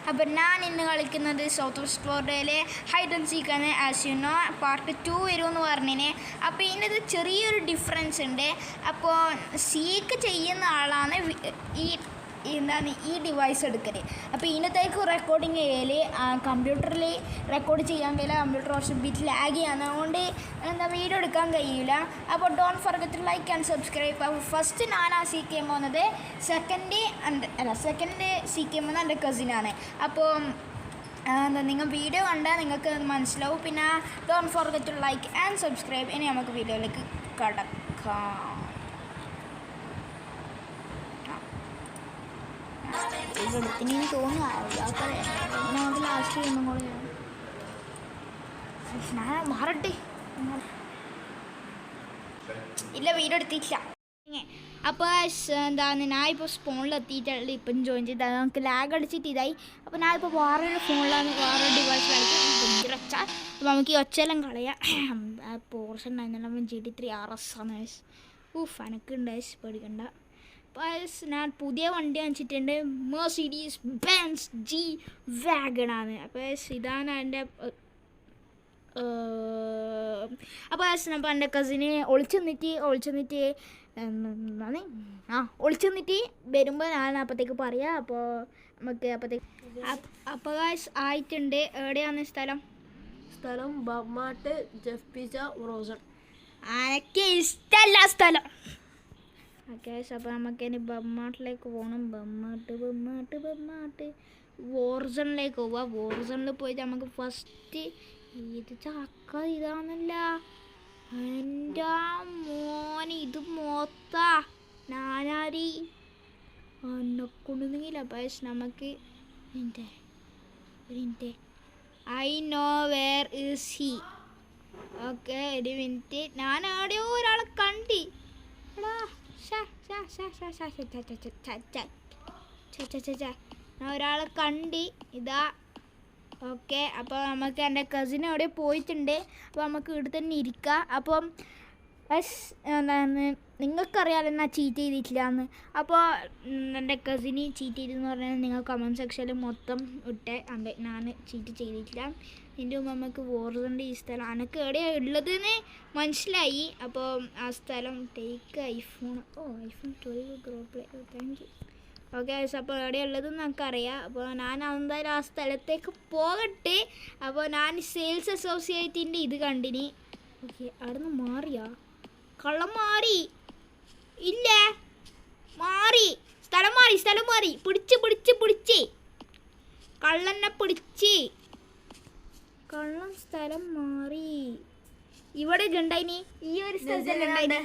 അപ്പോൾ ഞാൻ ഇന്ന് കളിക്കുന്നത് സൗത്ത് വെസ്റ്റ് ഫ്ലോറിഡയിലെ ഹൈഡ് ആൻഡ് സീക്ക് ആണ്. ആസ് യു നോ പാർട്ട് 2 വരുമെന്ന് പറഞ്ഞിന്. അപ്പോൾ ഇതിനകത്ത് ചെറിയൊരു ഡിഫറൻസ് ഉണ്ട്. അപ്പോൾ സീക്ക് ചെയ്യുന്ന ആളാണ് ഈ ഡിവൈസ് എടുക്കൽ. അപ്പോൾ ഇതിനകത്തേക്ക് റെക്കോർഡിങ് ചെയ്യൽ കമ്പ്യൂട്ടറിൽ റെക്കോർഡ് ചെയ്യാൻ കഴിയില്ല. കമ്പ്യൂട്ടർ കുറച്ച് ബിറ്റ് ലാഗ് ചെയ്യാൻ, അതുകൊണ്ട് വീഡിയോ എടുക്കാൻ കഴിയില്ല. അപ്പോൾ don't forget to like and subscribe. അപ്പോൾ ഫസ്റ്റ് ഞാൻ സീക്ക് ചെയ്യാൻ പോകുന്നത് സെക്കൻഡ് സീക്ക് ചെയ്യുമ്പോൾ എൻ്റെ കസിനാണ്. അപ്പോൾ നിങ്ങൾ വീഡിയോ കണ്ടാൽ നിങ്ങൾക്ക് മനസ്സിലാവും. പിന്നെ don't forget to like and subscribe. ഇനി നമുക്ക് വീഡിയോയിലേക്ക് കടക്കാം. ഇനി തോന്നുന്നു നമുക്ക് ലാസ്റ്റ് ചെയ്യുമ്പോൾ കൂടെ ഞാൻ മാറട്ടെ. ഇല്ല, വീഡിയോ എടുത്തിട്ടില്ല. അപ്പോൾ എന്താണ് ഞാൻ ഇപ്പോൾ ഫോണിലെത്തിയിട്ടുള്ളത്. ഇപ്പം ജോയിൻ ചെയ്താൽ നമുക്ക് ലാഗ് അടിച്ചിട്ട് ഇതായി. അപ്പോൾ ഞാനിപ്പോൾ വേറൊരു ഫോണിലാണ്, വേറൊരു ഡിവൈസ് കളിക്കാം. ഭയങ്കര ഒച്ച. അപ്പോൾ നമുക്ക് ഈ ഒച്ചയെല്ലാം കളയാം. പോർഷൻ ഉണ്ടായിരുന്നല്ലോ GT3 RS ആണ്. എനക്കുണ്ടായി, പേടിക്കണ്ട. ഞാൻ പുതിയ വണ്ടി വാങ്ങിച്ചിട്ടുണ്ട്. മെർസിഡീസ് ബെൻസ് G-Wagon ആണ്. അപ്പോൾ ഇതാണ് എൻ്റെ അപ്പോൾ എൻ്റെ കസിന് ഒളിച്ചു നിന്നിട്ട് വരുമ്പോൾ ഞാൻ അപ്പോഴത്തേക്ക് പറയാം. അപ്പോൾ നമുക്ക് അപ്പോൾ ആയിട്ടുണ്ട്. എവിടെയാണ് സ്ഥലം ബർമാട്ട് ജെഫ്പിസ റോസൺ. എനിക്ക് ഇഷ്ടമല്ല സ്ഥലം. ഓക്കെ, അപ്പോൾ നമുക്കിനി ബർമാട്ടിലേക്ക് പോകണം. ബർമാട്ട് വോർസണിലേക്ക് പോവാം. വോർസണിൽ പോയിട്ട് നമുക്ക് ഫസ്റ്റ് ഇത് ചക്ക ഇതാണല്ല എൻ്റെ മോൻ. ഇത് ഞാനാരി എന്നെ കൊണ്ടുവന്നെങ്കില. പക്ഷെ നമുക്ക് I know where is he. Okay, ഒരു മിനിറ്റ്. ഞാൻ എവിടെയോ ഒരാളെ കണ്ടി. ഞാൻ ഒരാളെ കണ്ടി. ഇതാ. ഓക്കെ, അപ്പോൾ നമുക്ക് എൻ്റെ കസിൻ അവിടെ പോയിട്ടുണ്ട്. അപ്പോൾ നമുക്ക് ഇവിടെ തന്നെ ഇരിക്കാം. അപ്പം എന്താണ് നിങ്ങൾക്കറിയാമല്ലോ ഞാൻ ചീറ്റ് ചെയ്തിട്ടില്ല എന്ന്. അപ്പോൾ എൻ്റെ കസിന് ചീറ്റ് ചെയ്തെന്ന് പറഞ്ഞാൽ നിങ്ങൾ കമൻറ്റ് സെക്ഷനിൽ മൊത്തം ഇട്ടേ. ഞാൻ ചീറ്റ് ചെയ്തിട്ടില്ല. ഇതിൻ്റെ മുമ്പ് നമുക്ക് വോർസണിൻ്റെ ഈ സ്ഥലം എനിക്ക് എവിടെയാണ് ഉള്ളതെന്ന് മനസ്സിലായി. അപ്പോൾ ആ സ്ഥലം take iPhone 12 Pro Play. Thank you. Okay, അപ്പോൾ എവിടെയുള്ളതെന്ന് നമുക്കറിയാം. അപ്പോൾ ഞാൻ എന്തായാലും ആ സ്ഥലത്തേക്ക് പോകട്ടെ. അപ്പോൾ ഞാൻ സെയിൽസ് അസോസിയേറ്റിൻ്റെ ഇത് കണ്ടിനി. ഓക്കെ, അവിടെ നിന്ന് മാറിയാ? കള്ളം മാറി ഇല്ല, മാറി. സ്ഥലം മാറി. പിടിച്ച് കള്ളനെ പിടിച്ച്. കള്ളൻ സ്ഥലം മാറി. ഇവിടെ ഉണ്ടായിനി, ഈ ഒരു സ്ഥലത്തുണ്ടായിനി.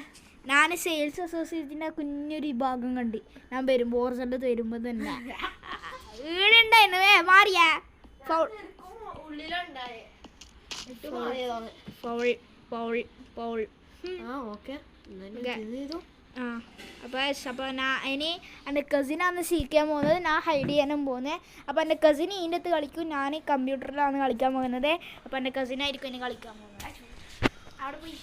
ഞാൻ സെയിൽസ് അസോസിയേറ്റിൻ്റെ കുഞ്ഞൊരു വിഭാഗം കണ്ട് ഞാൻ വരുമ്പോൾ ഓർസണ്ട് വരുമ്പോൾ തന്നെ ഇവിടെ ഉണ്ടായിരുന്നു. മാറിയാ? ഫൗൾ. അപ്പോൾ ഞാൻ ഇനി എൻ്റെ കസിനാണ് സീക്കാൻ പോകുന്നത്. ഞാൻ ഹൈഡ് ചെയ്യാനും പോകുന്നത്. അപ്പോൾ എൻ്റെ കസിൻ ഇതിൻ്റെ അടുത്ത് കളിക്കും. ഞാൻ കമ്പ്യൂട്ടറിലാണ് കളിക്കാൻ പോകുന്നത്. അപ്പോൾ എൻ്റെ കസിനായിരിക്കും ഇനി കളിക്കാൻ പോകുന്നത്. അവിടെ പോയി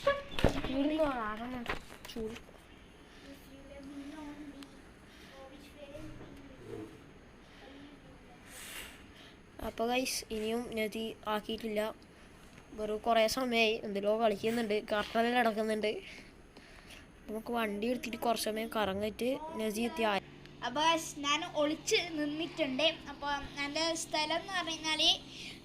അപ്പോൾ ഗൈസ്, ഇനിയും നദി ആക്കിയിട്ടില്ല. വെറും കുറേ സമയമായി എന്തെല്ലോ കളിക്കുന്നുണ്ട്, കർട്ടനിൽ നടക്കുന്നുണ്ട്. നമുക്ക് വണ്ടി എടുത്തിട്ട് കുറച്ച് സമയം കറങ്ങിയിട്ട് നദി എത്തി. അപ്പോൾ ഞാൻ ഒളിച്ച് നിന്നിട്ടുണ്ട്. അപ്പോൾ എൻ്റെ സ്ഥലം എന്ന് പറഞ്ഞു കഴിഞ്ഞാൽ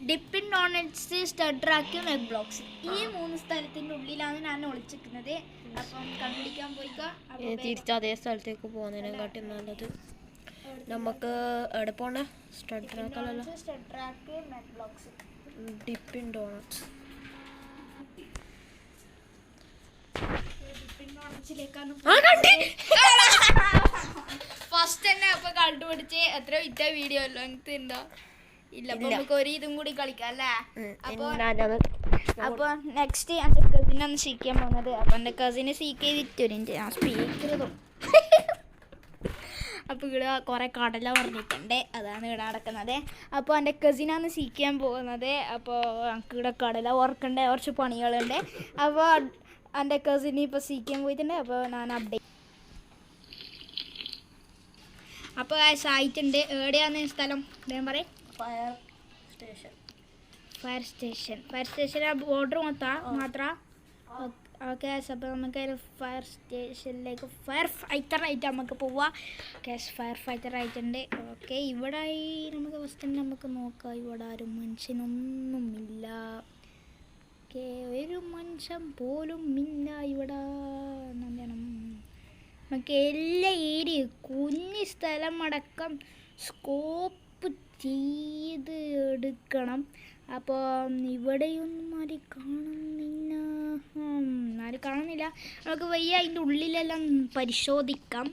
ഡിപ്പിൻ ഡോണറ്റ്സ്, സ്റ്റഡ്രാക്ക്, മെഗ് ബ്ലോക്സ്, ഈ 3 സ്ഥലത്തിൻ്റെ ഉള്ളിലാണ് ഞാൻ ഒളിച്ചിരിക്കുന്നത്. അപ്പം കണ്ടുപിടിക്കാൻ പോയിക്കോ. തിരിച്ച് അതേ സ്ഥലത്തേക്ക് പോകുന്നതിനെക്കാട്ടി നല്ലത് നമുക്ക് എവിടെ പോകണേ? സ്റ്റഡ്രാക്കല്ല, സ്റ്റഡ്രാക്ക്, മെഗ് ബ്ലോക്സ്, ഡിപ്പിൻ ഡോണറ്റ്സ്. ഫസ്റ്റ് തന്നെ അപ്പൊ കണ്ടുപിടിച്ച് എത്ര വിറ്റ വീഡിയോ അല്ലോ എനിക്ക് ഉണ്ടോ? ഇല്ല, അപ്പൊ നമുക്ക് ഒരു ഇതും കൂടി കളിക്കാം അല്ലേ? അപ്പൊ നെക്സ്റ്റ് എൻ്റെ കസിനാണ് സീക്കാൻ പോകുന്നത്. അപ്പൊ എൻ്റെ കസിന് സീക്ക് ചെയ്തിട്ട് ഞാൻ സ്പീക്കർ അപ്പോൾ ഇവിടെ കുറേ കടല പറഞ്ഞിട്ടുണ്ട്, അതാണ് ഇവിടെ നടക്കുന്നത്. അപ്പോൾ എൻ്റെ കസിനാണ് സീക്കാൻ പോകുന്നത്. അപ്പോൾ നമുക്ക് ഇവിടെ കടല ഓർക്കേണ്ട കുറച്ച് പണികളുണ്ട്. അപ്പോൾ എൻ്റെ കസിന് ഇപ്പോൾ സീക്കാൻ പോയിട്ടുണ്ട്. അപ്പോൾ ഞാൻ അപ്ഡേറ്റ് അപ്പോൾ ഗൈസ് ആയിട്ടുണ്ട്. എവിടെയാണ് സ്ഥലം ഞാൻ പറയും? Fire station. Fire station border മാത്രം. ഓക്കെ അപ്പോൾ നമുക്ക് ഫയർ സ്റ്റേഷനിലേക്ക് ഫയർ ഫൈറ്ററായിട്ട് നമുക്ക് പോവാം. ഗ്യാസ് ഫയർ ഫൈറ്റർ ആയിട്ടുണ്ട്. ഓക്കെ ഇവിടെ നമുക്ക് ഫസ്റ്റ് നമുക്ക് നോക്കാം. ഇവിടെ ആരും മനുഷ്യനൊന്നുമില്ല. ഓക്കെ ഒരു മനുഷ്യൻ പോലും ഇല്ല ഇവിടെ. നമുക്ക് എല്ലാ ഏരിയയും കുഞ്ഞ് സ്ഥലം അടക്കം സ്കോപ്പ് ചെയ്ത് എടുക്കണം. അപ്പോൾ ഇവിടെയൊന്നും ആരും കാണുന്നില്ല. നമുക്ക് വയ്യ അതിൻ്റെ ഉള്ളിലെല്ലാം പരിശോധിക്കാം.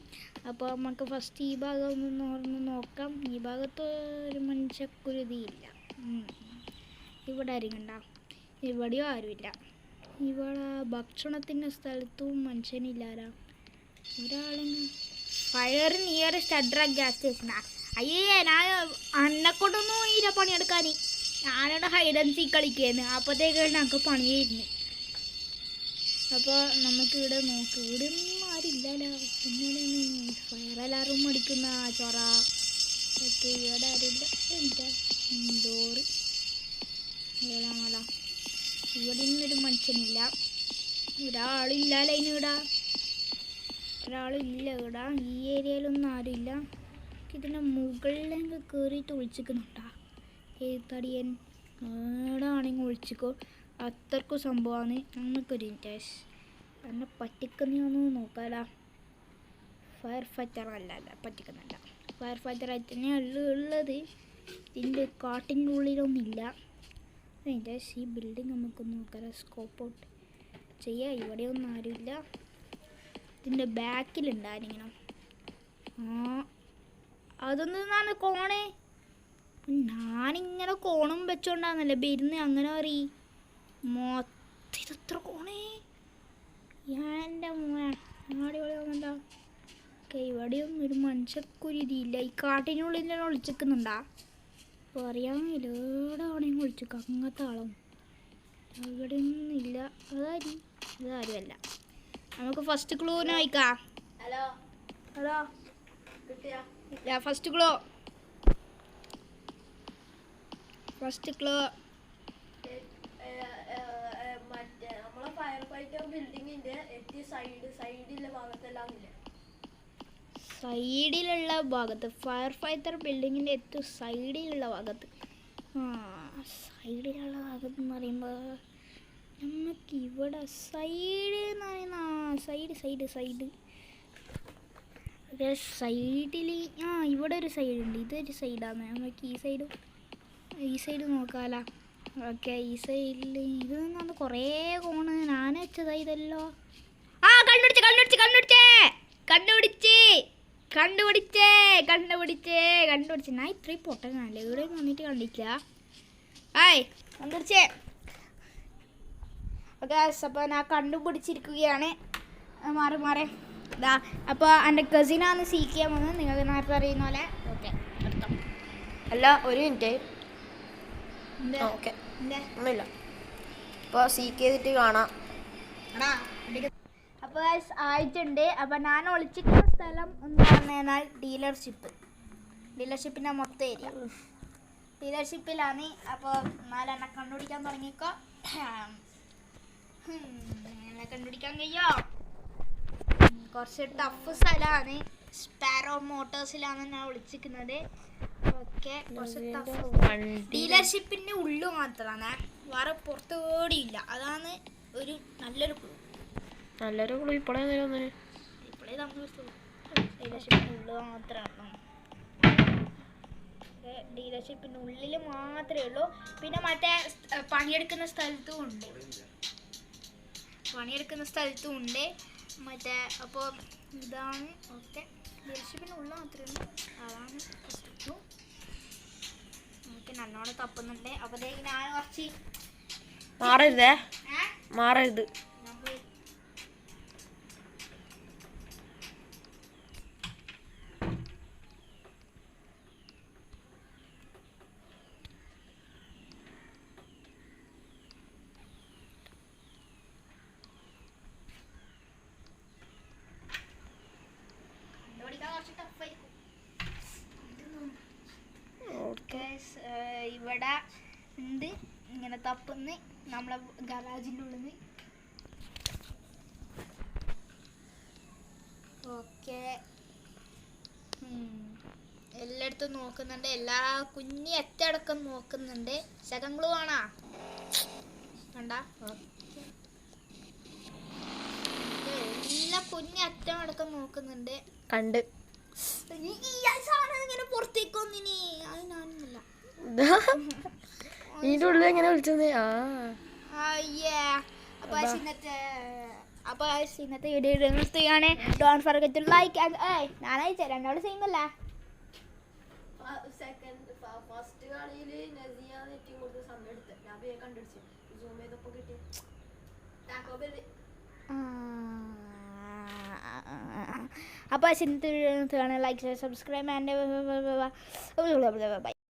അപ്പോൾ നമുക്ക് ഫസ്റ്റ് ഈ ഭാഗം ഒന്ന് നോക്കാം. ഈ ഭാഗത്ത് ഒരു മനുഷ്യക്കുരുതിയില്ല. ഇവിടെ ആരും കണ്ട? ഇവിടെയോ ആരുമില്ല. ഇവിടെ ഭക്ഷണത്തിൻ്റെ സ്ഥലത്തും മനുഷ്യനില്ലാരാ. ഒരാളെങ്കിലും ഫയർ നിയറസ്റ്റ് അഡ്രസ് ഗ്യാസ് സ്റ്റേഷനാ. അയ്യേ ഞാൻ അന്നെക്കൊണ്ടൊന്നും ഈ പണിയെടുക്കാൻ ഞാനവിടെ ഹൈഡ് ആൻഡ് സീക്ക് കളിക്കുകയായിരുന്നു. അപ്പോഴത്തേക്കാണ് ഞങ്ങൾക്ക് പണിയായിരുന്നു. അപ്പോൾ നമുക്ക് ഇവിടെ നോക്കാം. ഇവിടെ ഒന്നും ആരില്ലല്ലോ. ഇന്നലെ ഫയർ അലാറും അടിക്കുന്ന ചൊറ. ഓക്കെ ഇവിടെ ആരില്ല. എന്താ ഡോറ് ഏതാണല്ലോ. ഇവിടെ നിന്നൊരു മനുഷ്യനില്ല. ഒരാളില്ലല്ലോ അതിനിവിടെ. ഒരാളില്ല ഇവിടെ. ഈ ഏരിയയിലൊന്നും ആരുമില്ല. ഇതിൻ്റെ മുകളിലേക്ക് കയറിയിട്ട് ഒളിച്ചിക്കുന്നുണ്ടാ തടിയൻ. ഏടാണെങ്കിൽ ഒളിച്ചിക്കോ. അത്രക്കും സംഭവമാണ്. നമുക്കൊരു ഇൻറ്റേഴ്സ് എന്നെ പറ്റിക്കുന്നൊന്നും നോക്കാലോ. ഫയർ ഫൈറ്റർ അല്ല പറ്റിക്കുന്നില്ല. ഫയർ ഫൈറ്ററായിട്ട് തന്നെയാണ് ഉള്ളത്. ഇതിൻ്റെ കാട്ടിൻ്റെ ഉള്ളിലൊന്നുമില്ല. ഇൻറ്റേഴ്സ് ഈ ബിൽഡിംഗ് നമുക്കൊന്ന് നോക്കാലോ. സ്കോപ്പ് ഔട്ട് ചെയ്യാം. ഇവിടെയൊന്നും ആരുമില്ല. ഇതിൻ്റെ ബാക്കിലുണ്ടായിരിക്കണം. അതൊന്നാണ് കോണേ. ഞാനിങ്ങനെ കോണും വെച്ചോണ്ടാന്നല്ലേ വരുന്ന്. അങ്ങനെ അറിയി മൊത്തം ഇതെത്ര കോണേ. എൻ്റെ അടിപൊളിയാവുന്നുണ്ടോ. ഓക്കെ ഇവിടെയൊന്നും ഒരു മനുഷ്യക്കുരുതിയില്ല. ഈ കാട്ടിനുള്ളിൽ തന്നെ ഒളിച്ചിക്കുന്നുണ്ടാ. അപ്പോൾ അറിയാമെങ്കിൽ എവിടെ ആണെങ്കിൽ ഒളിച്ചിക്ക. അങ്ങനത്തെ ആളും ഇവിടെ ഒന്നും ഇല്ല. അതാരുമല്ല. നമുക്ക് ഫസ്റ്റ് ക്ലൂവിന് വായിക്കാം. ഹലോ കിട്ടിയാ? ഫസ്റ്റ് ക്ലൂ മറ്റേ നമ്മളെ ഫയർ ഫൈറ്റർ ബിൽഡിങ്ങിന്റെ സൈഡിലുള്ള ഭാഗത്തെല്ലാം ഇല്ലേ? സൈഡിലുള്ള ഭാഗത്ത് ഫയർ ഫൈറ്റർ ബിൽഡിങ്ങിൻ്റെ ഏറ്റവും സൈഡിലുള്ള ഭാഗത്ത്. സൈഡിലുള്ള ഭാഗത്ത് എന്ന് പറയുമ്പോൾ നമുക്ക് ഇവിടെ സൈഡ് എന്ന് പറയുന്ന സൈഡിൽ ഇവിടെ ഒരു സൈഡുണ്ട്. ഇതൊരു സൈഡാണ്. നമുക്ക് ഈ സൈഡ് നോക്കാമല്ലോ. ഓക്കെ ഈ സൈഡിൽ ഇത് നിന്നാണ് കുറേ കോണ്. ഞാൻ വെച്ചതാ ഇതല്ലോ. കണ്ടുപിടിച്ചേ. ഞാൻ ഇത്രയും പൊട്ടനല്ലേ. ഇവിടെ വന്നിട്ട് കണ്ടിട്ടില്ല. കണ്ടുപിടിച്ചേ. ഓക്കെ അപ്പോൾ ഞാൻ കണ്ടുപിടിച്ചിരിക്കുകയാണ്. മാറി ഇതാ. അപ്പോൾ എൻ്റെ കസിനാണ് സീക്ക് ചെയ്യാൻ വന്നത്. നിങ്ങൾക്ക് നേരത്തെ അറിയുന്ന പോലെ. ഓക്കെ എടുത്തോ. അല്ല ഒരു മിനിറ്റ്. ഓക്കെ ഒന്നുമില്ല. അപ്പോൾ സീക്ക് ചെയ്തിട്ട് കാണാം. അപ്പോൾ ആയിട്ടുണ്ട്. അപ്പോൾ ഞാൻ ഒളിച്ചിരിക്കുന്ന സ്ഥലം എന്ന് പറഞ്ഞാൽ ഡീലർഷിപ്പിൻ്റെ മൊത്തം ഏരിയ ഡീലർഷിപ്പിലാണ്. അപ്പോൾ നാലെണ്ണ കണ്ടുപിടിക്കാൻ തുടങ്ങിക്കോ. കണ്ടുപിടിക്കാൻ കഴിയോ? കുറച്ച് ടഫ് സ്ഥലമാണ്. സ്പാരോ മോട്ടോഴ്സിലാണ് ഞാൻ വിളിച്ചിരിക്കുന്നത്. ഓക്കെ കുറച്ച് ടഫ്. ഡീലർഷിപ്പിൻ്റെ ഉള്ളു മാത്രമാണ്. വേറെ പുറത്ത് ഓടിയില്ല. അതാണ് ഒരു നല്ലൊരു ക്ലൂ. ഇപ്പോഴേ ഡീലർഷിപ്പിൻ്റെ ഉള്ളു മാത്രമാണ്. ഡീലർഷിപ്പിൻ്റെ ഉള്ളിൽ മാത്രമേ ഉള്ളൂ. പിന്നെ മറ്റേ പണിയെടുക്കുന്ന സ്ഥലത്തും ഉണ്ട്. മറ്റേ അപ്പോൾ ഇതാണ്. ഓക്കെ ഡീലർഷിപ്പിൻ്റെ ഉള്ളിൽ മാത്രമേ ഉള്ളൂ. അതാണ് ഫസ്റ്റ്. ഓക്കെ നല്ലോണം തപ്പുന്നുണ്ട്. അപ്പോഴത്തേക്ക് ഞാൻ കുറച്ച് മാറരുത്. ഇവിടെ ഉണ്ട് ഇങ്ങനെ തപ്പുന്ന് നമ്മളെ ഗറാജിൻ്റെ ഉള്ളിൽ നിന്ന്. ഓക്കെ, എല്ലായിടത്തും നോക്കുന്നുണ്ട്, എല്ലാ കുഞ്ഞി എത്തടക്കം നോക്കുന്നുണ്ട്. സെക്കൻഡ് ഗ്ലൂ ആണോ കണ്ട? എല്ലാ കുഞ്ഞി അറ്റമടക്കം നോക്കുന്നുണ്ട്. കണ്ട് സാധനം ഇങ്ങനെ പുറത്തേക്കൊന്നിനി അത് ഞാനൊന്നുമില്ല. ഇതിന്റെ ഉള്ളിൽ എങ്ങനെ വിളിച്ചത്? അപ്പൊ ഇന്നത്തെ വീഡിയോ നിർത്തുകയാണ്. Don't forget to like and ഞാൻ അയച്ചു രണ്ടോട് സെയിം അല്ല. ഫസ്റ്റ് കളിയിൽ നസിയ നെറ്റി കൊടുത്ത് സമയം എടുത്ത് ഞാൻ വേഗം കണ്ടുപിടിച്ചു. സൂം ചെയ്തപ്പോൾ കിട്ടി. അപ്പോൾ ഇന്നത്തെ വീഡിയോ നിർത്തുകയാണ്. Like subscribe and by.